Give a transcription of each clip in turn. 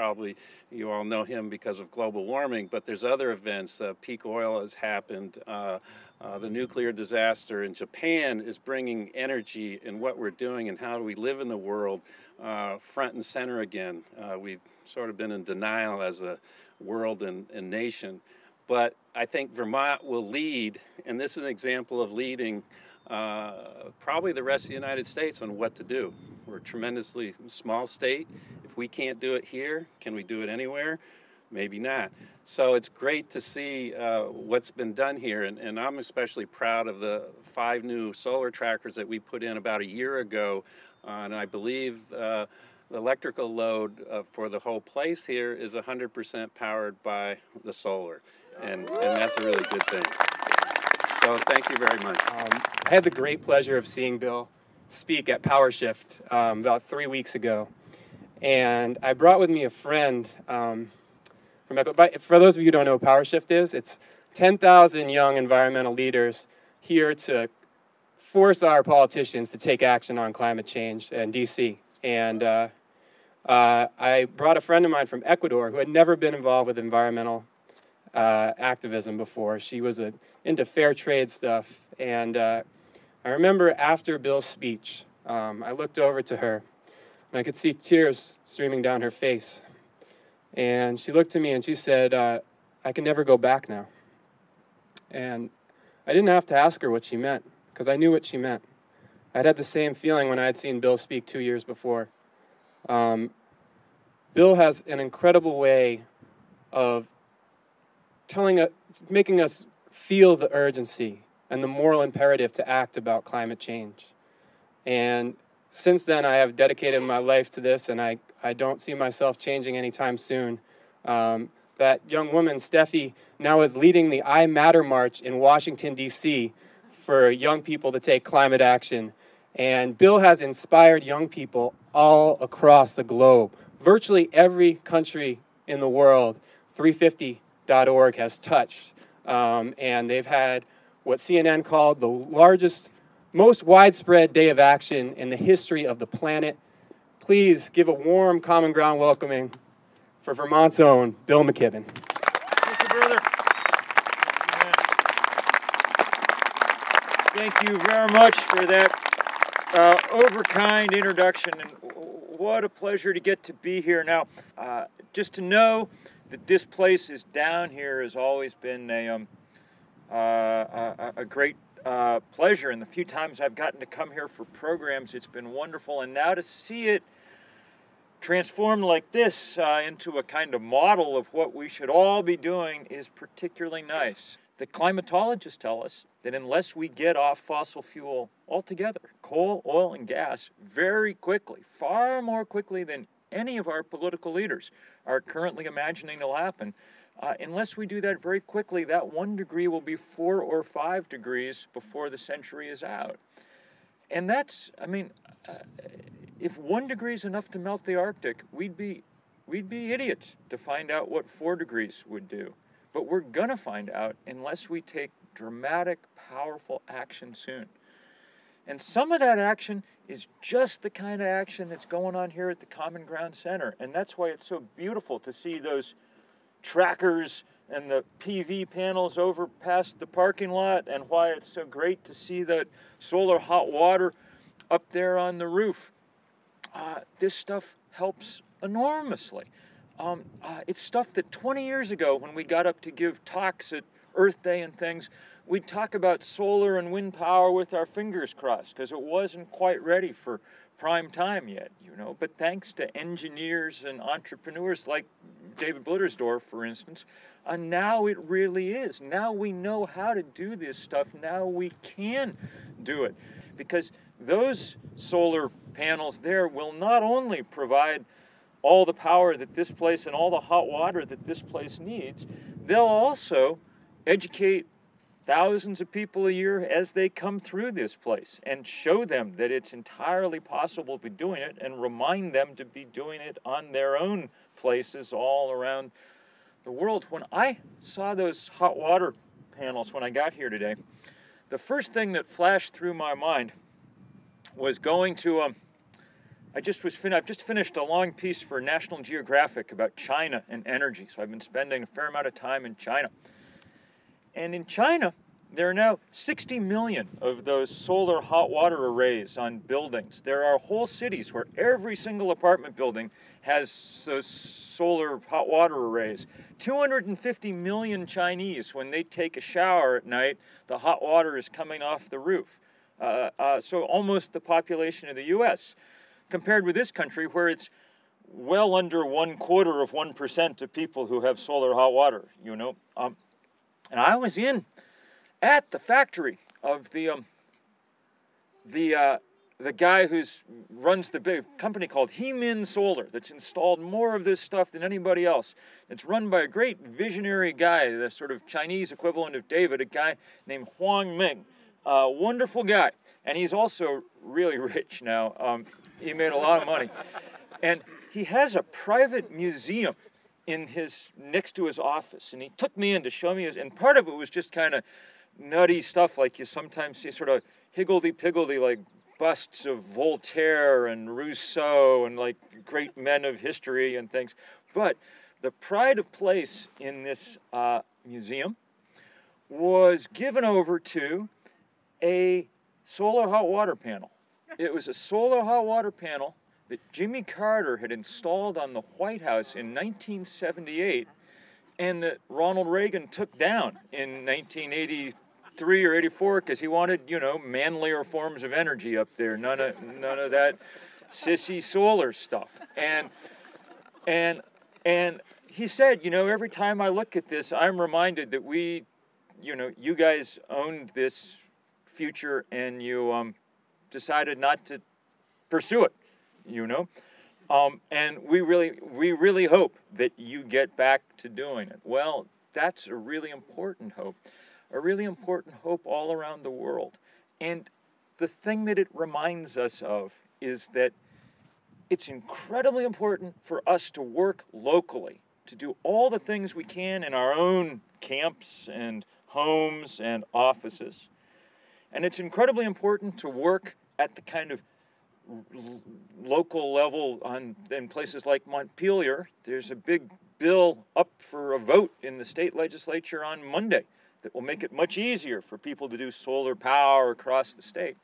probably you all know him because of global warming, but there's other events. Peak oil has happened. The nuclear disaster in Japan is bringing energy in what we're doing and how we live in the world front and center again. We've sort of been in denial as a world and nation. But I think Vermont will lead, and this is an example of leading probably the rest of the United States on what to do. We're a tremendously small state. If we can't do it here, can we do it anywhere? Maybe not. So it's great to see what's been done here, and I'm especially proud of the 5 new solar trackers that we put in about a year ago, and I believe the electrical load for the whole place here is 100% powered by the solar, and that's a really good thing. So thank you very much. I had the great pleasure of seeing Bill speak at PowerShift about 3 weeks ago, and I brought with me a friend. For those of you who don't know what PowerShift is, it's 10,000 young environmental leaders here to force our politicians to take action on climate change in DC. And I brought a friend of mine from Ecuador who had never been involved with environmental activism before. She was into fair trade stuff. And I remember after Bill's speech, I looked over to her and I could see tears streaming down her face. And she looked at me and she said, I can never go back now. And I didn't have to ask her what she meant, because I knew what she meant. I'd had the same feeling when I had seen Bill speak 2 years before. Bill has an incredible way of making us feel the urgency and the moral imperative to act about climate change. And since then, I have dedicated my life to this, and I don't see myself changing anytime soon. That young woman, Steffi, now is leading the I Matter March in Washington, D.C. for young people to take climate action. And Bill has inspired young people all across the globe. Virtually every country in the world, 350.org has touched. And they've had what CNN called the largest, most widespread day of action in the history of the planet. Please give a warm Common Ground welcoming for Vermont's own Bill McKibben. Thank you, brother. Thank you very much for that overkind introduction, and what a pleasure to get to be here. Now, just to know that this place is down here has always been a great pleasure, and the few times I've gotten to come here for programs, it's been wonderful. And now to see it transformed like this into a kind of model of what we should all be doing is particularly nice. The climatologists tell us that unless we get off fossil fuel altogether, coal, oil, and gas, very quickly, far more quickly than any of our political leaders are currently imagining will happen, unless we do that very quickly, that 1 degree will be 4 or 5 degrees before the century is out. And that's, I mean, if 1 degree is enough to melt the Arctic, we'd be idiots to find out what 4 degrees would do. But we're gonna find out unless we take dramatic, powerful action soon. And some of that action is just the kind of action that's going on here at the Common Ground Center. And that's why it's so beautiful to see those trackers and the PV panels over past the parking lot, and why it's so great to see that solar hot water up there on the roof. This stuff helps enormously. It's stuff that 20 years ago, when we got up to give talks at Earth Day and things, we'd talk about solar and wind power with our fingers crossed, because it wasn't quite ready for prime time yet, you know. But thanks to engineers and entrepreneurs like David Blittersdorf, for instance, now it really is. Now we know how to do this stuff. Now we can do it, because those solar panels there will not only provide all the power that this place and all the hot water that this place needs, they'll also educate thousands of people a year as they come through this place and show them that it's entirely possible to be doing it, and remind them to be doing it on their own places all around the world. When I saw those hot water panels when I got here today, the first thing that flashed through my mind was going to I've just finished a long piece for National Geographic about China and energy. So I've been spending a fair amount of time in China. And in China, there are now 60 million of those solar hot water arrays on buildings. There are whole cities where every single apartment building has those solar hot water arrays. 250 million Chinese, when they take a shower at night, the hot water is coming off the roof. So almost the population of the US, compared with this country where it's well under 1/4% of people who have solar hot water, you know. And I was at the factory of the guy who runs the big company called Hemin Solar that's installed more of this stuff than anybody else. It's run by a great visionary guy, the sort of Chinese equivalent of David, a guy named Huang Ming. Wonderful guy. And he's also really rich now. He made a lot of money. And he has a private museum next to his office. And he took me in to show me and part of it was just kind of nutty stuff like you sometimes see, sort of higgledy-piggledy, like busts of Voltaire and Rousseau and like great men of history and things. But the pride of place in this museum was given over to a solar hot water panel. It was a solar hot water panel that Jimmy Carter had installed on the White House in 1978 and that Ronald Reagan took down in 1983 or 84 because he wanted, you know, manlier forms of energy up there. None of that sissy solar stuff. And he said, you know, every time I look at this, I'm reminded that you guys owned this future and you decided not to pursue it, you know. And we really hope that you get back to doing it. Well, that's a really important hope all around the world. And the thing that it reminds us of is that it's incredibly important for us to work locally, to do all the things we can in our own camps and homes and offices. And it's incredibly important to work at the kind of local level in places like Montpelier. There's a big bill up for a vote in the state legislature on Monday that will make it much easier for people to do solar power across the state.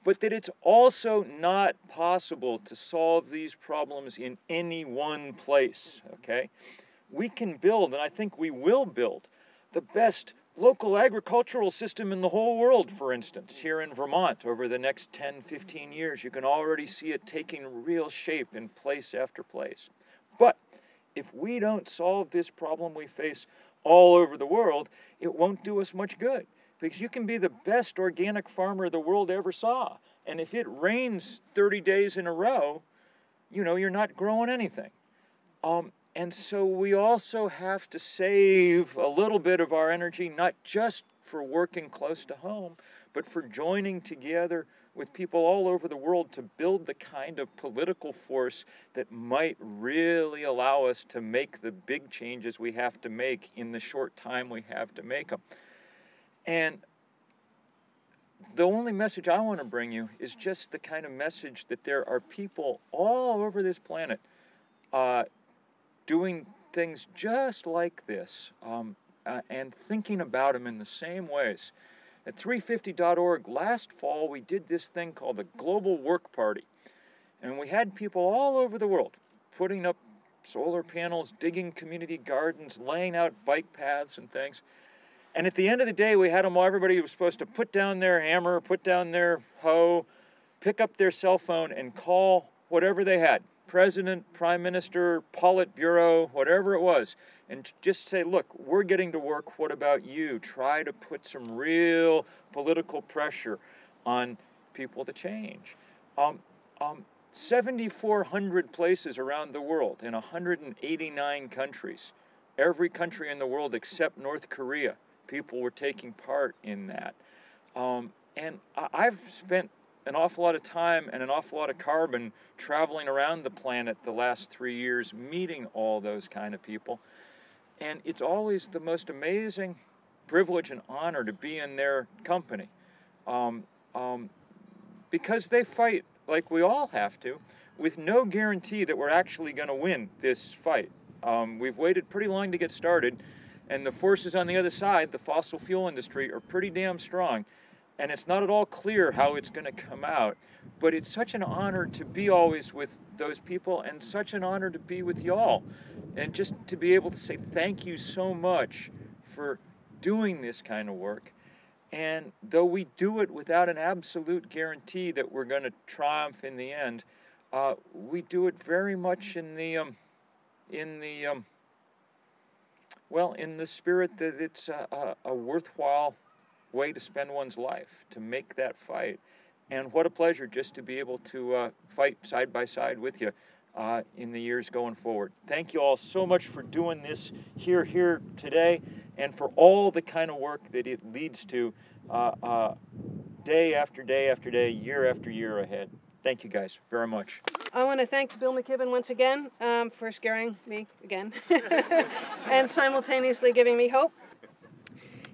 But that it's also not possible to solve these problems in any one place, okay? We can build, and I think we will build, the best local agricultural system in the whole world, for instance, here in Vermont over the next 10, 15 years. You can already see it taking real shape in place after place. But if we don't solve this problem we face all over the world, it won't do us much good. Because you can be the best organic farmer the world ever saw. And if it rains 30 days in a row, you know, you're not growing anything. And so we also have to save a little bit of our energy, not just for working close to home, but for joining together with people all over the world to build the kind of political force that might really allow us to make the big changes we have to make in the short time we have to make them. And the only message I want to bring you is just the kind of message that there are people all over this planet doing things just like this and thinking about them in the same ways. At 350.org last fall, we did this thing called the Global Work Party. And we had people all over the world putting up solar panels, digging community gardens, laying out bike paths and things. And at the end of the day, we had them all, everybody was supposed to put down their hammer, put down their hoe, pick up their cell phone and call whatever they had. President, Prime Minister, Politburo, whatever it was, and just say, look, we're getting to work, what about you? Try to put some real political pressure on people to change. 7,400 places around the world in 189 countries. Every country in the world except North Korea, people were taking part in that. And I've spent an awful lot of time and an awful lot of carbon traveling around the planet the last 3 years, meeting all those kind of people. And it's always the most amazing privilege and honor to be in their company. Because they fight, like we all have to, with no guarantee that we're actually going to win this fight. We've waited pretty long to get started, and the forces on the other side, the fossil fuel industry, are pretty damn strong. And it's not at all clear how it's going to come out. But it's such an honor to be always with those people, and such an honor to be with y'all. And just to be able to say thank you so much for doing this kind of work. And though we do it without an absolute guarantee that we're going to triumph in the end, we do it very much in the spirit that it's a worthwhile way to spend one's life, to make that fight. And what a pleasure just to be able to fight side by side with you in the years going forward. Thank you all so much for doing this here today, and for all the kind of work that it leads to day after day after day, year after year ahead. Thank you guys very much. I want to thank Bill McKibben once again for scaring me again and simultaneously giving me hope.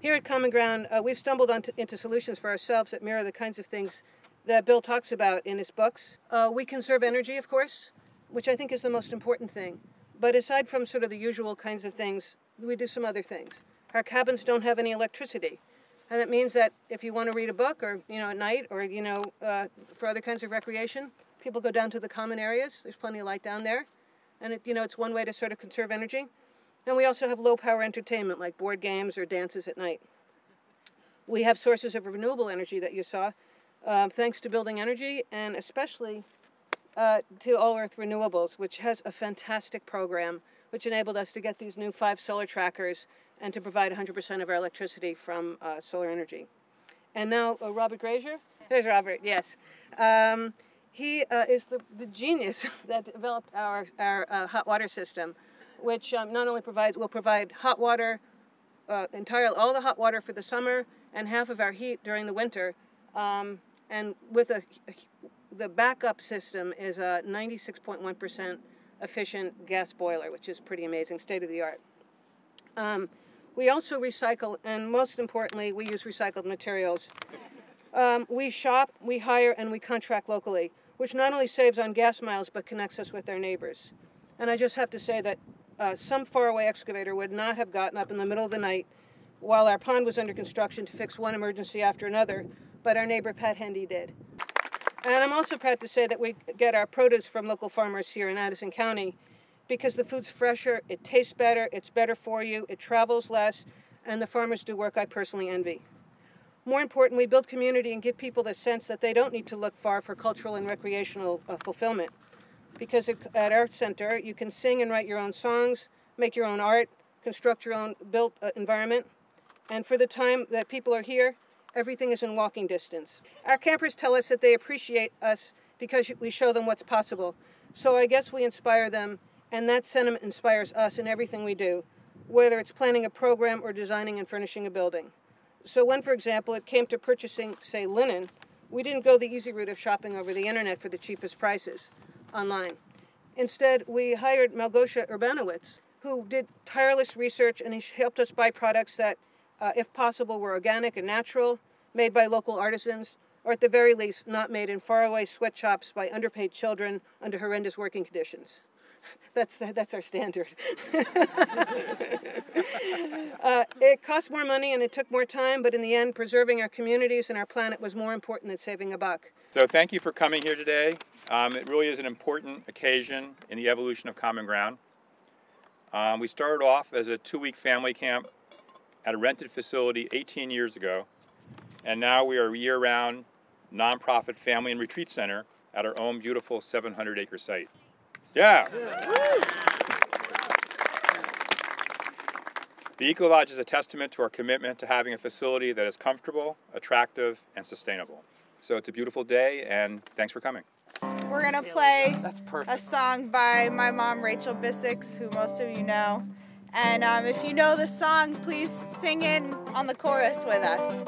Here at Common Ground, we've stumbled into solutions for ourselves that mirror the kinds of things that Bill talks about in his books. We conserve energy, of course, which I think is the most important thing. But aside from sort of the usual kinds of things, we do some other things. Our cabins don't have any electricity. And that means that if you want to read a book, or at night, or for other kinds of recreation, people go down to the common areas. There's plenty of light down there, and it's one way to sort of conserve energy. And we also have low power entertainment like board games or dances at night. We have sources of renewable energy that you saw, thanks to Building Energy, and especially to AllEarth Renewables, which has a fantastic program which enabled us to get these new 5 solar trackers and to provide 100% of our electricity from solar energy. And now Robert Grazier. There's Robert, yes. He is the genius that developed our hot water system, which not only will provide hot water, all the hot water for the summer and half of our heat during the winter, and with the backup system is a 96.1% efficient gas boiler, which is pretty amazing, state of the art. We also recycle, and most importantly, we use recycled materials. We shop, we hire, and we contract locally, which not only saves on gas miles, but connects us with our neighbors. And I just have to say that some faraway excavator would not have gotten up in the middle of the night while our pond was under construction to fix one emergency after another, but our neighbor Pat Hendy did. And I'm also proud to say that we get our produce from local farmers here in Addison County because the food's fresher, it tastes better, it's better for you, it travels less, and the farmers do work I personally envy. More important, we build community and give people the sense that they don't need to look far for cultural and recreational fulfillment. Because at our center, you can sing and write your own songs, make your own art, construct your own built environment. And for the time that people are here, everything is in walking distance. Our campers tell us that they appreciate us because we show them what's possible. So I guess we inspire them, and that sentiment inspires us in everything we do, whether it's planning a program or designing and furnishing a building. So when, for example, it came to purchasing, say, linen, we didn't go the easy route of shopping over the internet for the cheapest prices online. Instead, we hired Malgosia Urbanowitz, who did tireless research, and he helped us buy products that, if possible, were organic and natural, made by local artisans, or at the very least, not made in faraway sweatshops by underpaid children under horrendous working conditions. That's our standard. It cost more money and it took more time, but in the end, preserving our communities and our planet was more important than saving a buck. So thank you for coming here today. It really is an important occasion in the evolution of Common Ground. We started off as a 2-week family camp at a rented facility 18 years ago, and now we are a year-round nonprofit family and retreat center at our own beautiful 700-acre site. Yeah! The Eco Lodge is a testament to our commitment to having a facility that is comfortable, attractive, and sustainable. So it's a beautiful day, and thanks for coming. We're going to play a song by my mom, Rachel Bissix, who most of you know. And if you know the song, please sing in on the chorus with us.